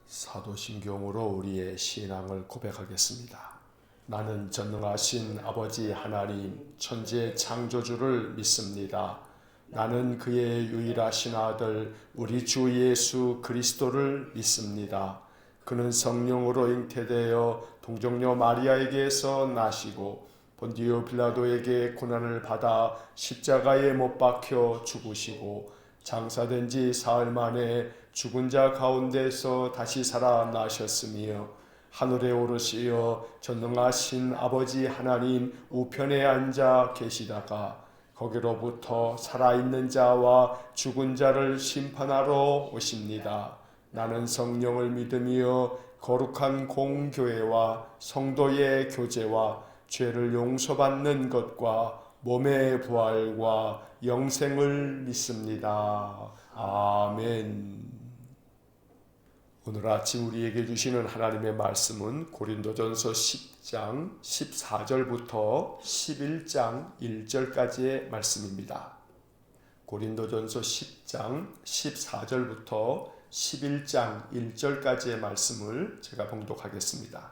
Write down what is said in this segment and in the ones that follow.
사도신경으로 우리의 신앙을 고백하겠습니다. 나는 전능하신 아버지 하나님 천지의 창조주를 믿습니다. 나는 그의 유일하신 아들 우리 주 예수 그리스도를 믿습니다. 그는 성령으로 잉태되어 동정녀 마리아에게서 나시고 본디오 빌라도에게 고난을 받아 십자가에 못 박혀 죽으시고 장사된 지 사흘 만에 죽은 자 가운데서 다시 살아나셨으며 하늘에 오르시어 전능하신 아버지 하나님 우편에 앉아 계시다가 거기로부터 살아있는 자와 죽은 자를 심판하러 오십니다. 나는 성령을 믿으며 거룩한 공교회와 성도의 교제와 죄를 용서받는 것과 몸의 부활과 영생을 믿습니다. 아멘. 오늘 아침 우리에게 주시는 하나님의 말씀은 고린도전서 10장 14절부터 11장 1절까지의 말씀입니다. 고린도전서 10장 14절부터 11장 1절까지의 말씀을 제가 봉독하겠습니다.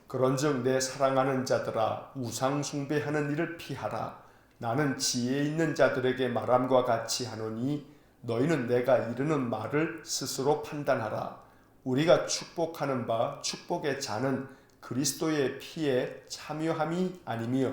그런즉 내 사랑하는 자들아 우상 숭배하는 일을 피하라. 나는 지혜 있는 자들에게 말함과 같이 하노니 너희는 내가 이르는 말을 스스로 판단하라. 우리가 축복하는 바 축복의 자는 그리스도의 피에 참여함이 아니며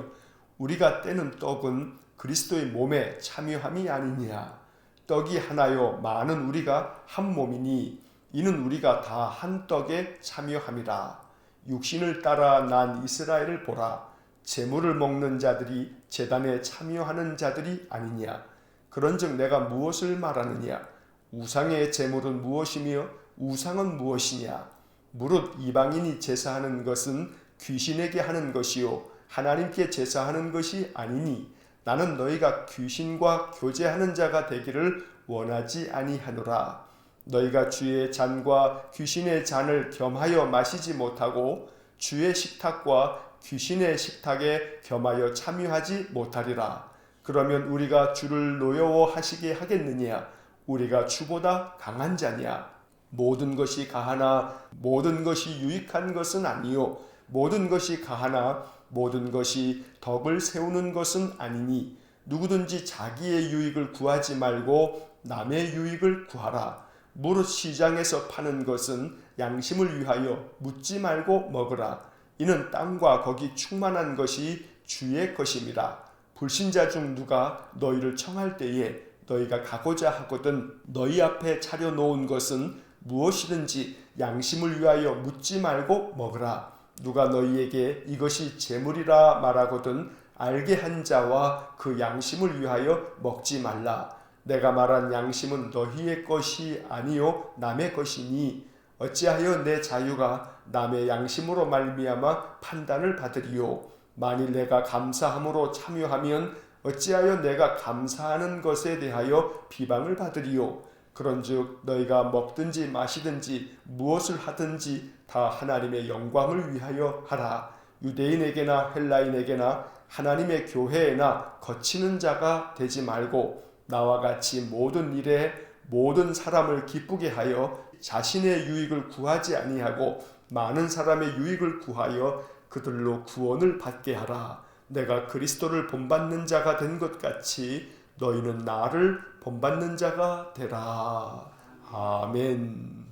우리가 떼는 떡은 그리스도의 몸에 참여함이 아니냐. 떡이 하나요 많은 우리가 한 몸이니 이는 우리가 다 한 떡에 참여함이라. 육신을 따라 난 이스라엘을 보라. 제물을 먹는 자들이 제단에 참여하는 자들이 아니냐. 그런즉 내가 무엇을 말하느냐. 우상의 제물은 무엇이며 우상은 무엇이냐. 무릇 이방인이 제사하는 것은 귀신에게 하는 것이요 하나님께 제사하는 것이 아니니 나는 너희가 귀신과 교제하는 자가 되기를 원하지 아니하노라. 너희가 주의 잔과 귀신의 잔을 겸하여 마시지 못하고 주의 식탁과 귀신의 식탁에 겸하여 참여하지 못하리라. 그러면 우리가 주를 노여워하시게 하겠느냐. 우리가 주보다 강한 자냐. 모든 것이 가하나 모든 것이 유익한 것은 아니요 모든 것이 가하나 모든 것이 덕을 세우는 것은 아니니 누구든지 자기의 유익을 구하지 말고 남의 유익을 구하라. 무릇 시장에서 파는 것은 양심을 위하여 묻지 말고 먹으라. 이는 땅과 거기 충만한 것이 주의 것임이라. 불신자 중 누가 너희를 청할 때에 너희가 가고자 하거든 너희 앞에 차려놓은 것은 무엇이든지 양심을 위하여 묻지 말고 먹으라. 누가 너희에게 이것이 재물이라 말하거든 알게 한 자와 그 양심을 위하여 먹지 말라. 내가 말한 양심은 너희의 것이 아니요 남의 것이니 어찌하여 내 자유가 남의 양심으로 말미암아 판단을 받으리요. 만일 내가 감사함으로 참여하면 어찌하여 내가 감사하는 것에 대하여 비방을 받으리요. 그런즉 너희가 먹든지 마시든지 무엇을 하든지 다 하나님의 영광을 위하여 하라. 유대인에게나 헬라인에게나 하나님의 교회에나 거치는 자가 되지 말고 나와 같이 모든 일에 모든 사람을 기쁘게 하여 자신의 유익을 구하지 아니하고 많은 사람의 유익을 구하여 그들로 구원을 받게 하라. 내가 그리스도를 본받는 자가 된 것 같이 너희는 나를 본받는 자가 되라. 아멘.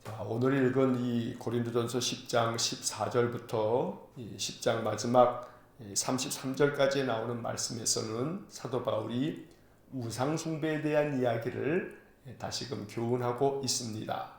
자, 오늘 읽은 이 고린도전서 10장 14절부터 10장 마지막 33절까지 나오는 말씀에서는 사도 바울이 우상 숭배에 대한 이야기를 다시금 교훈하고 있습니다.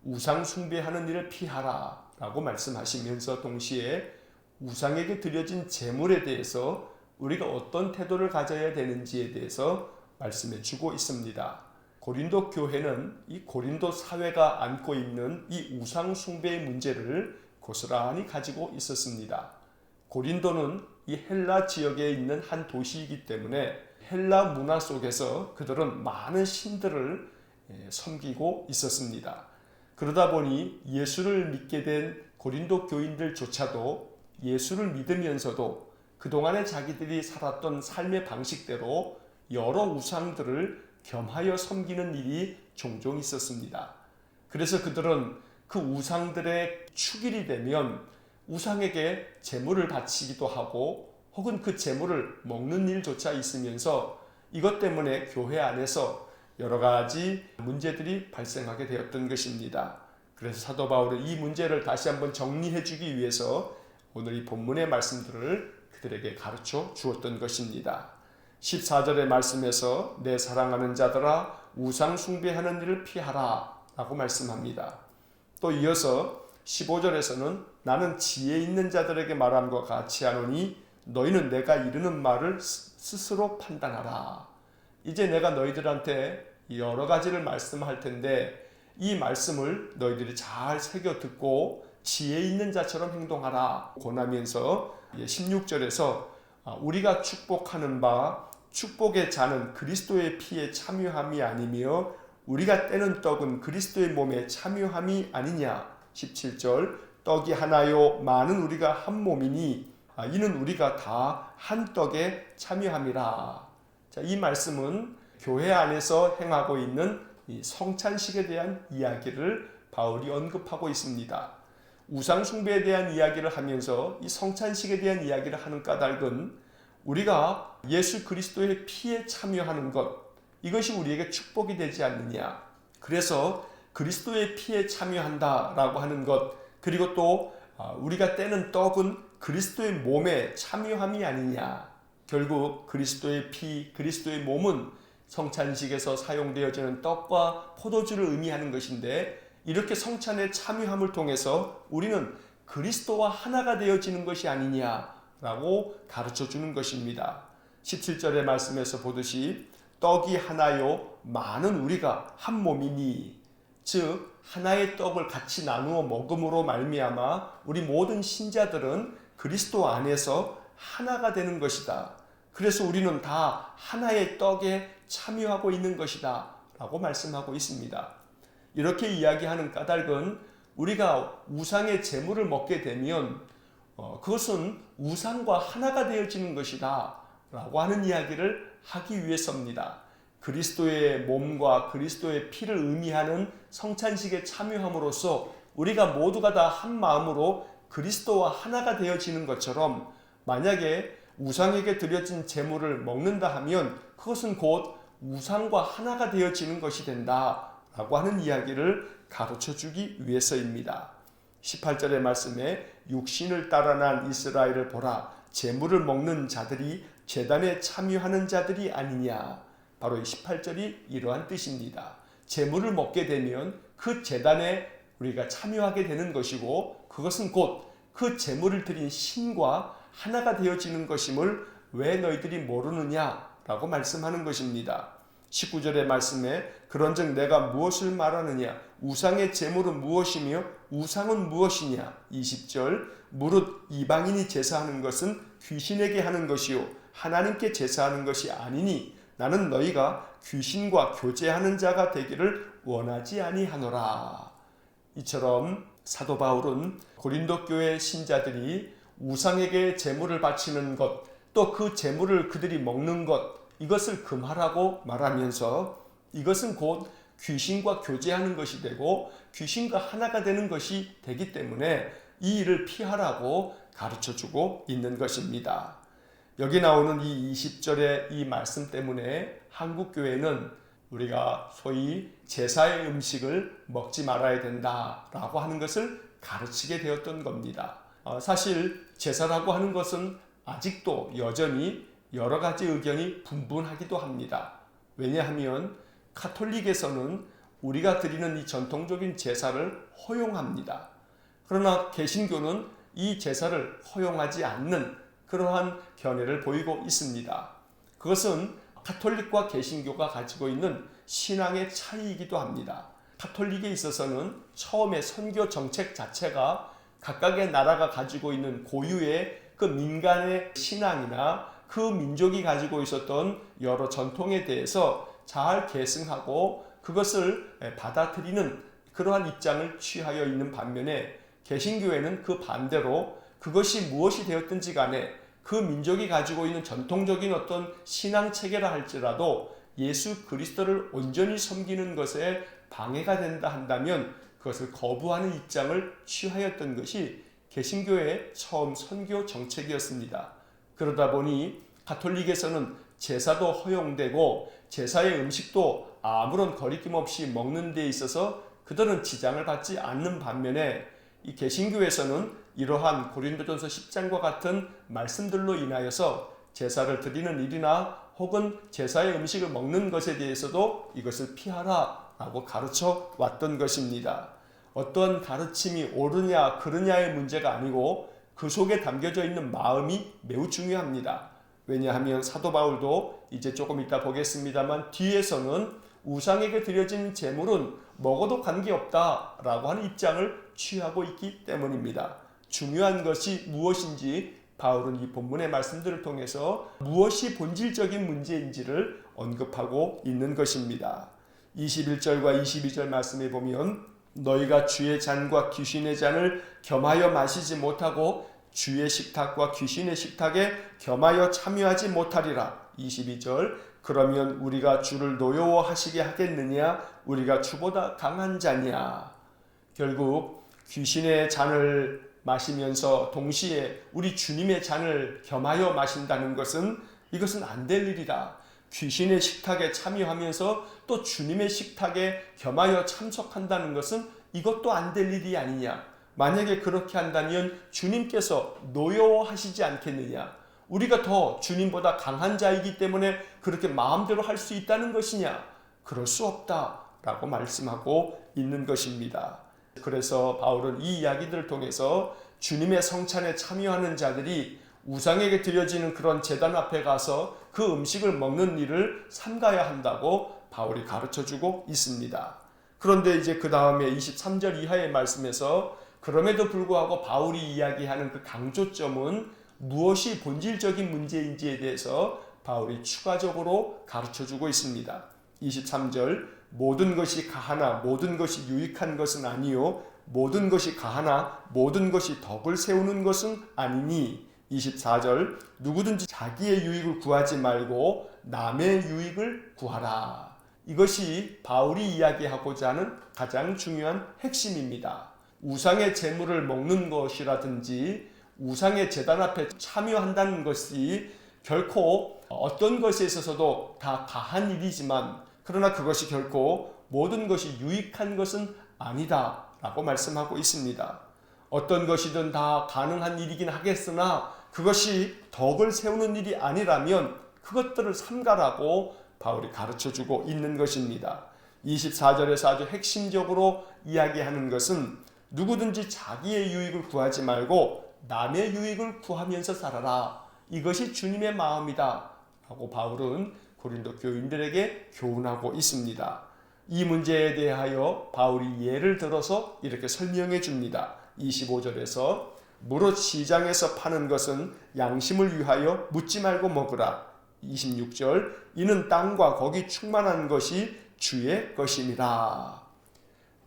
우상 숭배하는 일을 피하라 라고 말씀하시면서 동시에 우상에게 드려진 제물에 대해서 우리가 어떤 태도를 가져야 되는지에 대해서 말씀해 주고 있습니다. 고린도 교회는 이 고린도 사회가 안고 있는 이 우상 숭배의 문제를 고스란히 가지고 있었습니다. 고린도는 이 헬라 지역에 있는 한 도시이기 때문에 헬라 문화 속에서 그들은 많은 신들을 섬기고 있었습니다. 그러다 보니 예수를 믿게 된 고린도 교인들조차도 예수를 믿으면서도 그동안에 자기들이 살았던 삶의 방식대로 여러 우상들을 겸하여 섬기는 일이 종종 있었습니다. 그래서 그들은 그 우상들의 축일이 되면 우상에게 제물을 바치기도 하고 혹은 그 제물을 먹는 일조차 있으면서 이것 때문에 교회 안에서 여러 가지 문제들이 발생하게 되었던 것입니다. 그래서 사도 바울은 이 문제를 다시 한번 정리해 주기 위해서 오늘 이 본문의 말씀들을 그들에게 가르쳐 주었던 것입니다. 14절의 말씀에서 내 사랑하는 자들아 우상 숭배하는 일을 피하라 라고 말씀합니다. 또 이어서 15절에서는 나는 지혜 있는 자들에게 말함과 같이 하노니 너희는 내가 이르는 말을 스스로 판단하라. 이제 내가 너희들한테 여러 가지를 말씀할 텐데 이 말씀을 너희들이 잘 새겨 듣고 지혜 있는 자처럼 행동하라 권하면서 16절에서 우리가 축복하는 바 축복의 잔은 그리스도의 피에 참여함이 아니며 우리가 떼는 떡은 그리스도의 몸에 참여함이 아니냐. 17절 떡이 하나요 많은 우리가 한 몸이니 이는 우리가 다 한 떡에 참여함이라. 자, 이 말씀은 교회 안에서 행하고 있는 이 성찬식에 대한 이야기를 바울이 언급하고 있습니다. 우상 숭배에 대한 이야기를 하면서 이 성찬식에 대한 이야기를 하는 까닭은 우리가 예수 그리스도의 피에 참여하는 것, 이것이 우리에게 축복이 되지 않느냐. 그래서 그리스도의 피에 참여한다라고 하는 것, 그리고 또 우리가 떼는 떡은 그리스도의 몸에 참여함이 아니냐. 결국 그리스도의 피, 그리스도의 몸은 성찬식에서 사용되어지는 떡과 포도주를 의미하는 것인데 이렇게 성찬의 참여함을 통해서 우리는 그리스도와 하나가 되어지는 것이 아니냐라고 가르쳐주는 것입니다. 17절의 말씀에서 보듯이 떡이 하나요 많은 우리가 한 몸이니, 즉 하나의 떡을 같이 나누어 먹음으로 말미암아 우리 모든 신자들은 그리스도 안에서 하나가 되는 것이다. 그래서 우리는 다 하나의 떡에 참여하고 있는 것이다 라고 말씀하고 있습니다. 이렇게 이야기하는 까닭은 우리가 우상의 제물을 먹게 되면 그것은 우상과 하나가 되어지는 것이다 라고 하는 이야기를 하기 위해서입니다. 그리스도의 몸과 그리스도의 피를 의미하는 성찬식에 참여함으로써 우리가 모두가 다 한 마음으로 그리스도와 하나가 되어지는 것처럼 만약에 우상에게 드려진 제물을 먹는다 하면 그것은 곧 우상과 하나가 되어지는 것이 된다 라고 하는 이야기를 가르쳐주기 위해서입니다. 18절의 말씀에 육신을 따라 난 이스라엘을 보라 제물을 먹는 자들이 제단에 참여하는 자들이 아니냐. 바로 이 18절이 이러한 뜻입니다. 제물을 먹게 되면 그 제단에 우리가 참여하게 되는 것이고 그것은 곧 그 제물을 드린 신과 하나가 되어지는 것임을 왜 너희들이 모르느냐라고 말씀하는 것입니다. 19절의 말씀에 그런즉 내가 무엇을 말하느냐 우상의 제물은 무엇이며 우상은 무엇이냐. 20절 무릇 이방인이 제사하는 것은 귀신에게 하는 것이요 하나님께 제사하는 것이 아니니 나는 너희가 귀신과 교제하는 자가 되기를 원하지 아니하노라. 이처럼 사도 바울은 고린도 교회 신자들이 우상에게 제물을 바치는 것, 또 그 제물을 그들이 먹는 것, 이것을 금하라고 말하면서 이것은 곧 귀신과 교제하는 것이 되고 귀신과 하나가 되는 것이 되기 때문에 이 일을 피하라고 가르쳐주고 있는 것입니다. 여기 나오는 이 20절의 이 말씀 때문에 한국교회는 우리가 소위 제사의 음식을 먹지 말아야 된다라고 하는 것을 가르치게 되었던 겁니다. 사실 제사라고 하는 것은 아직도 여전히 여러 가지 의견이 분분하기도 합니다. 왜냐하면 가톨릭에서는 우리가 드리는 이 전통적인 제사를 허용합니다. 그러나 개신교는 이 제사를 허용하지 않는 그러한 견해를 보이고 있습니다. 그것은 가톨릭과 개신교가 가지고 있는 신앙의 차이이기도 합니다. 가톨릭에 있어서는 처음에 선교 정책 자체가 각각의 나라가 가지고 있는 고유의 그 민간의 신앙이나 그 민족이 가지고 있었던 여러 전통에 대해서 잘 계승하고 그것을 받아들이는 그러한 입장을 취하여 있는 반면에 개신교회는 그 반대로 그것이 무엇이 되었든지 간에 그 민족이 가지고 있는 전통적인 어떤 신앙 체계라 할지라도 예수 그리스도를 온전히 섬기는 것에 방해가 된다 한다면 그것을 거부하는 입장을 취하였던 것이 개신교의 처음 선교 정책이었습니다. 그러다 보니 가톨릭에서는 제사도 허용되고 제사의 음식도 아무런 거리낌 없이 먹는 데 있어서 그들은 지장을 받지 않는 반면에 이 개신교에서는 이러한 고린도전서 10장과 같은 말씀들로 인하여서 제사를 드리는 일이나 혹은 제사의 음식을 먹는 것에 대해서도 이것을 피하라 라고 가르쳐 왔던 것입니다. 어떤 가르침이 옳으냐 그르냐의 문제가 아니고 그 속에 담겨져 있는 마음이 매우 중요합니다. 왜냐하면 사도 바울도 이제 조금 이따 보겠습니다만 뒤에서는 우상에게 드려진 제물은 먹어도 관계없다 라고 하는 입장을 취하고 있기 때문입니다. 중요한 것이 무엇인지 바울은 이 본문의 말씀들을 통해서 무엇이 본질적인 문제인지를 언급하고 있는 것입니다. 21절과 22절 말씀에 보면 너희가 주의 잔과 귀신의 잔을 겸하여 마시지 못하고 주의 식탁과 귀신의 식탁에 겸하여 참여하지 못하리라. 22절 그러면 우리가 주를 노여워하시게 하겠느냐? 우리가 주보다 강한 자냐? 결국 귀신의 잔을 마시면서 동시에 우리 주님의 잔을 겸하여 마신다는 것은 이것은 안 될 일이다. 귀신의 식탁에 참여하면서 또 주님의 식탁에 겸하여 참석한다는 것은 이것도 안 될 일이 아니냐. 만약에 그렇게 한다면 주님께서 노여워하시지 않겠느냐. 우리가 더 주님보다 강한 자이기 때문에 그렇게 마음대로 할 수 있다는 것이냐. 그럴 수 없다 라고 말씀하고 있는 것입니다. 그래서 바울은 이 이야기들을 통해서 주님의 성찬에 참여하는 자들이 우상에게 드려지는 그런 제단 앞에 가서 그 음식을 먹는 일을 삼가야 한다고 바울이 가르쳐주고 있습니다. 그런데 이제 그 다음에 23절 이하의 말씀에서 그럼에도 불구하고 바울이 이야기하는 그 강조점은 무엇이 본질적인 문제인지에 대해서 바울이 추가적으로 가르쳐주고 있습니다. 23절 모든 것이 가하나 모든 것이 유익한 것은 아니요 모든 것이 가하나 모든 것이 덕을 세우는 것은 아니니 24절 누구든지 자기의 유익을 구하지 말고 남의 유익을 구하라. 이것이 바울이 이야기하고자 하는 가장 중요한 핵심입니다. 우상의 제물을 먹는 것이라든지 우상의 제단 앞에 참여한다는 것이 결코 어떤 것에 있어서도 다 가한 일이지만 그러나 그것이 결코 모든 것이 유익한 것은 아니다 라고 말씀하고 있습니다. 어떤 것이든 다 가능한 일이긴 하겠으나 그것이 덕을 세우는 일이 아니라면 그것들을 삼가라고 바울이 가르쳐주고 있는 것입니다. 24절에서 아주 핵심적으로 이야기하는 것은 누구든지 자기의 유익을 구하지 말고 남의 유익을 구하면서 살아라. 이것이 주님의 마음이다 라고 바울은 고린도 교인들에게 교훈하고 있습니다. 이 문제에 대하여 바울이 예를 들어서 이렇게 설명해 줍니다. 25절에서 무릇 시장에서 파는 것은 양심을 위하여 묻지 말고 먹으라. 26절 이는 땅과 거기 충만한 것이 주의 것임이라.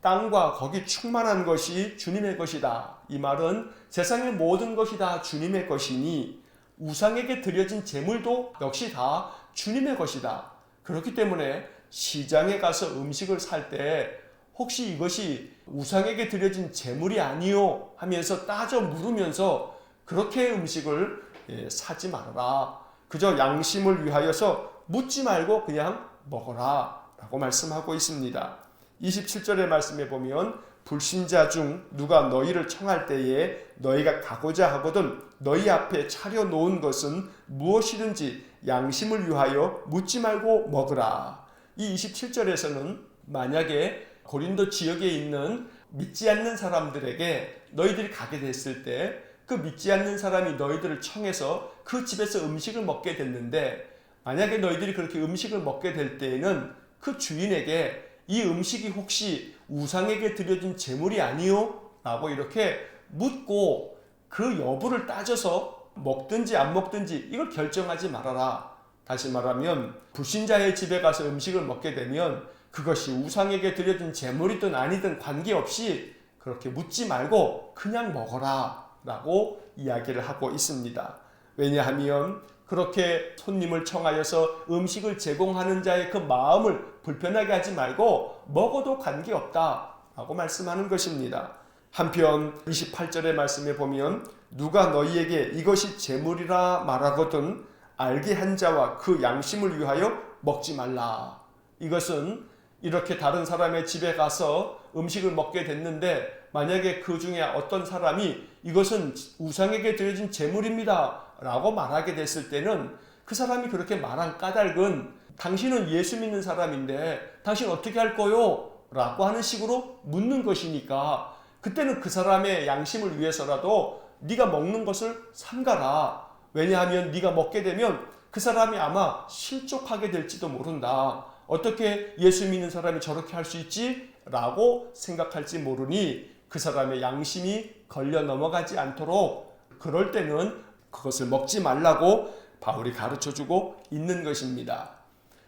땅과 거기 충만한 것이 주님의 것이다. 이 말은 세상의 모든 것이 다 주님의 것이니 우상에게 드려진 제물도 역시 다 주님의 것이다. 그렇기 때문에 시장에 가서 음식을 살 때 혹시 이것이 우상에게 드려진 제물이 아니요 하면서 따져 물으면서 그렇게 음식을 사지 말아라. 그저 양심을 위하여서 묻지 말고 그냥 먹어라 라고 말씀하고 있습니다. 27절의 말씀에 보면 불신자 중 누가 너희를 청할 때에 너희가 가고자 하거든 너희 앞에 차려놓은 것은 무엇이든지 양심을 위하여 묻지 말고 먹으라. 이 27절에서는 만약에 고린도 지역에 있는 믿지 않는 사람들에게 너희들이 가게 됐을 때 그 믿지 않는 사람이 너희들을 청해서 그 집에서 음식을 먹게 됐는데 만약에 너희들이 그렇게 음식을 먹게 될 때에는 그 주인에게 이 음식이 혹시 우상에게 드려진 제물이 아니요? 라고 이렇게 묻고 그 여부를 따져서 먹든지 안 먹든지 이걸 결정하지 말아라. 다시 말하면 불신자의 집에 가서 음식을 먹게 되면 그것이 우상에게 드려진 제물이든 아니든 관계없이 그렇게 묻지 말고 그냥 먹어라 라고 이야기를 하고 있습니다. 왜냐하면 그렇게 손님을 청하여서 음식을 제공하는 자의 그 마음을 불편하게 하지 말고 먹어도 관계없다 라고 말씀하는 것입니다. 한편 28절의 말씀에 보면 누가 너희에게 이것이 재물이라 말하거든 알게 한 자와 그 양심을 위하여 먹지 말라. 이것은 이렇게 다른 사람의 집에 가서 음식을 먹게 됐는데 만약에 그 중에 어떤 사람이 이것은 우상에게 드려진 재물입니다 라고 말하게 됐을 때는 그 사람이 그렇게 말한 까닭은 당신은 예수 믿는 사람인데 당신 어떻게 할 거요? 라고 하는 식으로 묻는 것이니까 그때는 그 사람의 양심을 위해서라도 네가 먹는 것을 삼가라. 왜냐하면 네가 먹게 되면 그 사람이 아마 실족하게 될지도 모른다. 어떻게 예수 믿는 사람이 저렇게 할 수 있지? 라고 생각할지 모르니 그 사람의 양심이 걸려 넘어가지 않도록 그럴 때는 그것을 먹지 말라고 바울이 가르쳐주고 있는 것입니다.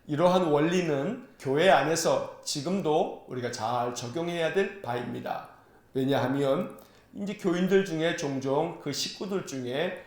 이러한 원리는 교회 안에서 지금도 우리가 잘 적용해야 될 바입니다. 왜냐하면 이제 교인들 중에 종종 그 식구들 중에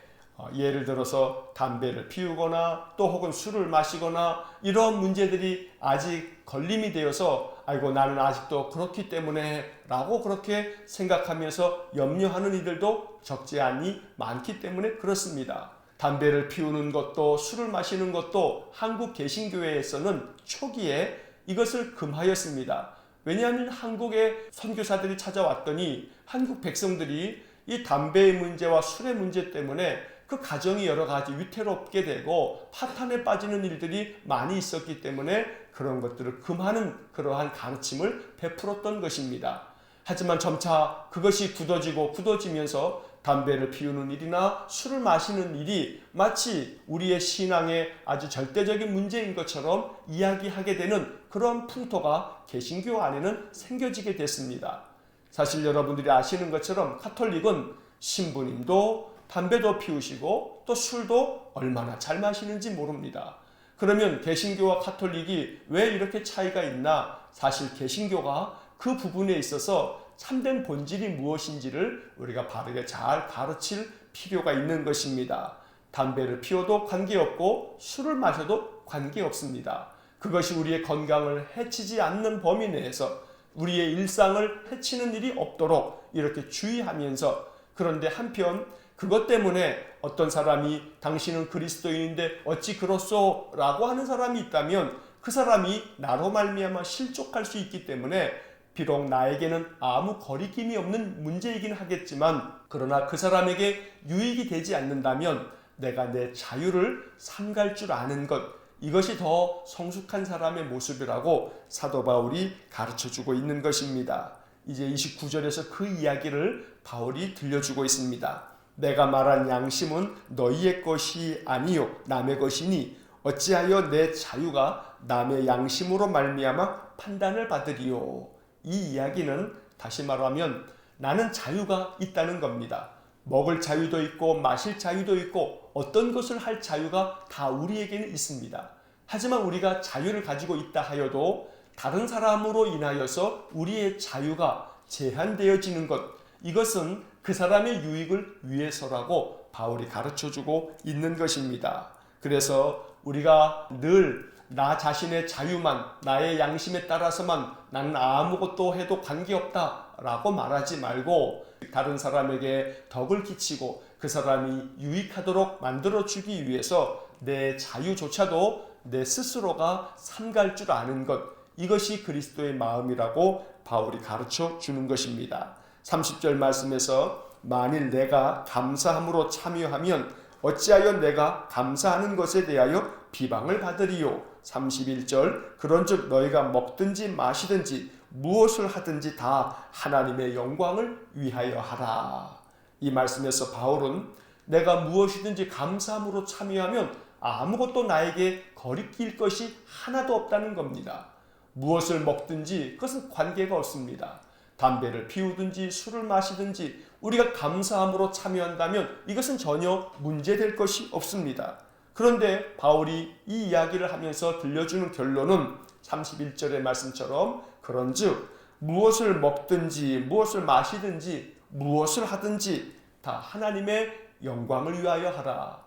예를 들어서 담배를 피우거나 또 혹은 술을 마시거나 이런 문제들이 아직 걸림이 되어서 아이고 나는 아직도 그렇기 때문에 라고 그렇게 생각하면서 염려하는 이들도 적지 않이 많기 때문에 그렇습니다. 담배를 피우는 것도 술을 마시는 것도 한국 개신교회에서는 초기에 이것을 금하였습니다. 왜냐하면 한국의 선교사들이 찾아왔더니 한국 백성들이 이 담배의 문제와 술의 문제 때문에 그 가정이 여러 가지 위태롭게 되고 파탄에 빠지는 일들이 많이 있었기 때문에 그런 것들을 금하는 그러한 가르침을 베풀었던 것입니다. 하지만 점차 그것이 굳어지면서 담배를 피우는 일이나 술을 마시는 일이 마치 우리의 신앙의 아주 절대적인 문제인 것처럼 이야기하게 되는 그런 풍토가 개신교 안에는 생겨지게 됐습니다. 사실 여러분들이 아시는 것처럼 가톨릭은 신부님도 담배도 피우시고 또 술도 얼마나 잘 마시는지 모릅니다. 그러면 개신교와 가톨릭이 왜 이렇게 차이가 있나? 사실 개신교가 그 부분에 있어서 참된 본질이 무엇인지를 우리가 바르게 잘 가르칠 필요가 있는 것입니다. 담배를 피워도 관계없고 술을 마셔도 관계없습니다. 그것이 우리의 건강을 해치지 않는 범위 내에서 우리의 일상을 해치는 일이 없도록 이렇게 주의하면서 그런데 한편 그것 때문에 어떤 사람이 당신은 그리스도인인데 어찌 그렇소? 라고 하는 사람이 있다면 그 사람이 나로 말미암아 실족할 수 있기 때문에 비록 나에게는 아무 거리낌이 없는 문제이긴 하겠지만 그러나 그 사람에게 유익이 되지 않는다면 내가 내 자유를 삼갈 줄 아는 것 이것이 더 성숙한 사람의 모습이라고 사도 바울이 가르쳐주고 있는 것입니다. 이제 29절에서 그 이야기를 바울이 들려주고 있습니다. 내가 말한 양심은 너희의 것이 아니요 남의 것이니 어찌하여 내 자유가 남의 양심으로 말미암아 판단을 받으리요. 이 이야기는 다시 말하면 나는 자유가 있다는 겁니다. 먹을 자유도 있고 마실 자유도 있고 어떤 것을 할 자유가 다 우리에게는 있습니다. 하지만 우리가 자유를 가지고 있다 하여도 다른 사람으로 인하여서 우리의 자유가 제한되어지는 것 이것은 그 사람의 유익을 위해서라고 바울이 가르쳐주고 있는 것입니다. 그래서 우리가 늘 나 자신의 자유만 나의 양심에 따라서만 나는 아무것도 해도 관계없다 라고 말하지 말고 다른 사람에게 덕을 끼치고 그 사람이 유익하도록 만들어주기 위해서 내 자유조차도 내 스스로가 삼갈 줄 아는 것 이것이 그리스도의 마음이라고 바울이 가르쳐 주는 것입니다. 30절 말씀에서 만일 내가 감사함으로 참여하면 어찌하여 내가 감사하는 것에 대하여 비방을 받으리요. 31절 그런즉 너희가 먹든지 마시든지 무엇을 하든지 다 하나님의 영광을 위하여 하라. 이 말씀에서 바울은 내가 무엇이든지 감사함으로 참여하면 아무것도 나에게 거리낄 것이 하나도 없다는 겁니다. 무엇을 먹든지 그것은 관계가 없습니다. 담배를 피우든지 술을 마시든지 우리가 감사함으로 참여한다면 이것은 전혀 문제될 것이 없습니다. 그런데 바울이 이 이야기를 하면서 들려주는 결론은 31절의 말씀처럼 그런즉 무엇을 먹든지 무엇을 마시든지 무엇을 하든지 다 하나님의 영광을 위하여 하라.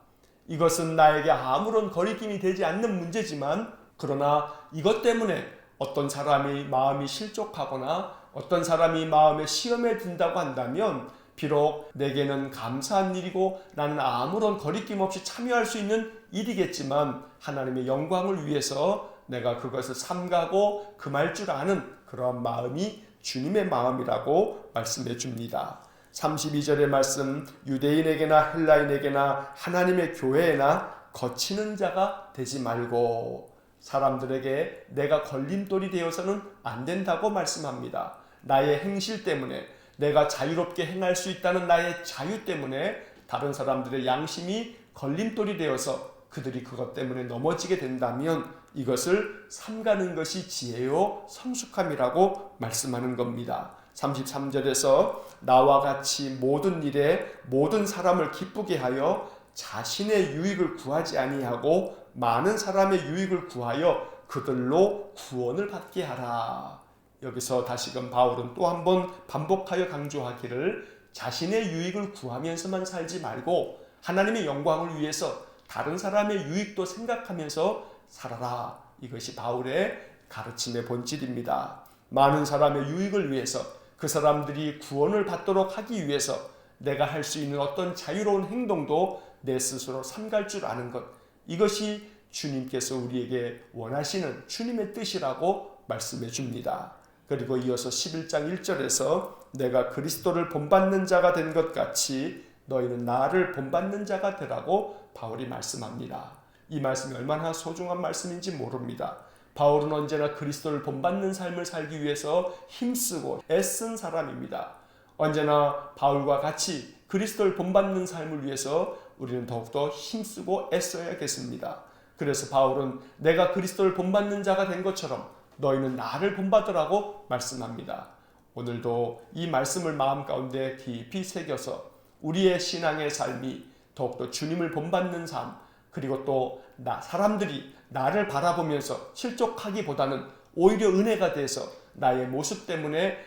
이것은 나에게 아무런 거리낌이 되지 않는 문제지만 그러나 이것 때문에 어떤 사람의 마음이 실족하거나 어떤 사람이 마음에 시험에 든다고 한다면 비록 내게는 감사한 일이고 나는 아무런 거리낌 없이 참여할 수 있는 일이겠지만 하나님의 영광을 위해서 내가 그것을 삼가고 금할 줄 아는 그런 마음이 주님의 마음이라고 말씀해 줍니다. 32절의 말씀, 유대인에게나 헬라인에게나 하나님의 교회에나 거치는 자가 되지 말고, 사람들에게 내가 걸림돌이 되어서는 안 된다고 말씀합니다. 나의 행실 때문에, 내가 자유롭게 행할 수 있다는 나의 자유 때문에 다른 사람들의 양심이 걸림돌이 되어서 그들이 그것 때문에 넘어지게 된다면 이것을 삼가는 것이 지혜요 성숙함이라고 말씀하는 겁니다. 33절에서 나와 같이 모든 일에 모든 사람을 기쁘게 하여 자신의 유익을 구하지 아니하고 많은 사람의 유익을 구하여 그들로 구원을 받게 하라. 여기서 다시금 바울은 또 한 번 반복하여 강조하기를, 자신의 유익을 구하면서만 살지 말고 하나님의 영광을 위해서 다른 사람의 유익도 생각하면서 살아라. 이것이 바울의 가르침의 본질입니다. 많은 사람의 유익을 위해서, 그 사람들이 구원을 받도록 하기 위해서 내가 할 수 있는 어떤 자유로운 행동도 내 스스로 삼갈 줄 아는 것, 이것이 주님께서 우리에게 원하시는 주님의 뜻이라고 말씀해 줍니다. 그리고 이어서 11장 1절에서 내가 그리스도를 본받는 자가 된 것 같이 너희는 나를 본받는 자가 되라고 바울이 말씀합니다. 이 말씀이 얼마나 소중한 말씀인지 모릅니다. 바울은 언제나 그리스도를 본받는 삶을 살기 위해서 힘쓰고 애쓴 사람입니다. 언제나 바울과 같이 그리스도를 본받는 삶을 위해서 우리는 더욱더 힘쓰고 애써야겠습니다. 그래서 바울은 내가 그리스도를 본받는 자가 된 것처럼 너희는 나를 본받으라고 말씀합니다. 오늘도 이 말씀을 마음 가운데 깊이 새겨서 우리의 신앙의 삶이 더욱더 주님을 본받는 삶, 그리고 또 사람들이 나를 바라보면서 실족하기보다는 오히려 은혜가 돼서 나의 모습 때문에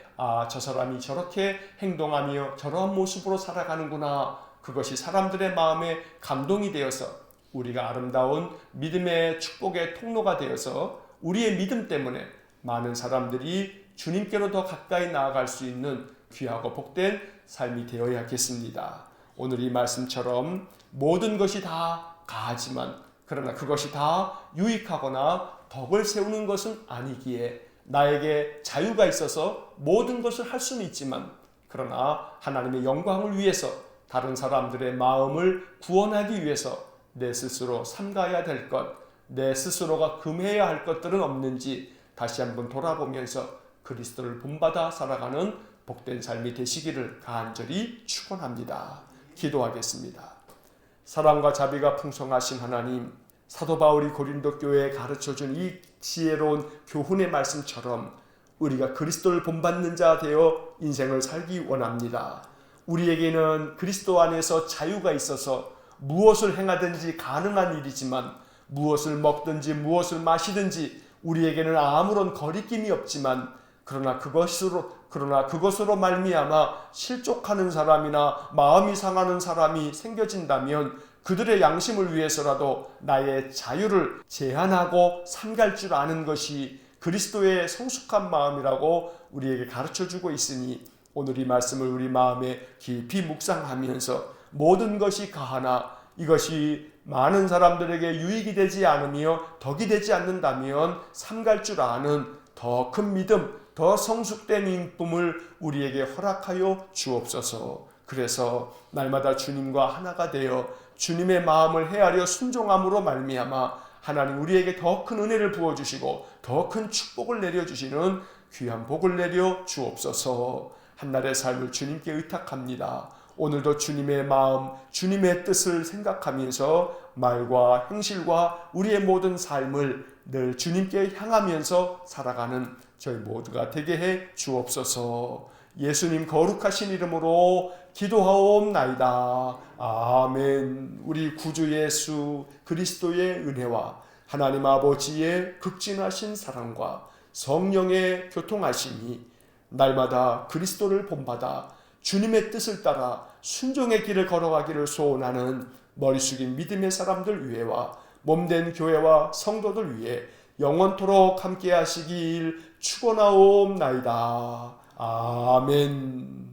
저 사람이 저렇게 행동하며 저러한 모습으로 살아가는구나, 그것이 사람들의 마음에 감동이 되어서 우리가 아름다운 믿음의 축복의 통로가 되어서 우리의 믿음 때문에 많은 사람들이 주님께로 더 가까이 나아갈 수 있는 귀하고 복된 삶이 되어야겠습니다. 오늘 이 말씀처럼 모든 것이 다 가하지만 그러나 그것이 다 유익하거나 덕을 세우는 것은 아니기에 나에게 자유가 있어서 모든 것을 할 수는 있지만 그러나 하나님의 영광을 위해서 다른 사람들의 마음을 구원하기 위해서 내 스스로 삼가야 될 것, 내 스스로가 금해야 할 것들은 없는지 다시 한번 돌아보면서 그리스도를 본받아 살아가는 복된 삶이 되시기를 간절히 축원합니다. 기도하겠습니다. 사랑과 자비가 풍성하신 하나님, 사도 바울이 고린도 교회에 가르쳐준 이 지혜로운 교훈의 말씀처럼 우리가 그리스도를 본받는 자 되어 인생을 살기 원합니다. 우리에게는 그리스도 안에서 자유가 있어서 무엇을 행하든지 가능한 일이지만, 무엇을 먹든지 무엇을 마시든지 우리에게는 아무런 거리낌이 없지만, 그러나 그것으로 말미암아 실족하는 사람이나 마음이 상하는 사람이 생겨진다면 그들의 양심을 위해서라도 나의 자유를 제한하고 삼갈 줄 아는 것이 그리스도의 성숙한 마음이라고 우리에게 가르쳐주고 있으니, 오늘 이 말씀을 우리 마음에 깊이 묵상하면서 모든 것이 가하나 이것이 많은 사람들에게 유익이 되지 않으며 덕이 되지 않는다면 삼갈 줄 아는 더 큰 믿음, 더 성숙된 인품을 우리에게 허락하여 주옵소서. 그래서 날마다 주님과 하나가 되어 주님의 마음을 헤아려 순종함으로 말미암아 하나님 우리에게 더 큰 은혜를 부어주시고 더 큰 축복을 내려주시는 귀한 복을 내려 주옵소서. 한날의 삶을 주님께 의탁합니다. 오늘도 주님의 마음, 주님의 뜻을 생각하면서 말과 행실과 우리의 모든 삶을 늘 주님께 향하면서 살아가는 저희 모두가 되게 해 주옵소서. 예수님 거룩하신 이름으로 기도하옵나이다. 아멘. 우리 구주 예수 그리스도의 은혜와 하나님 아버지의 극진하신 사랑과 성령의 교통하심이 날마다 그리스도를 본받아 주님의 뜻을 따라 순종의 길을 걸어가기를 소원하는 머리 숙인 믿음의 사람들 위에와 몸된 교회와 성도들 위에 영원토록 함께 하시길 축원하옵나이다. 아멘.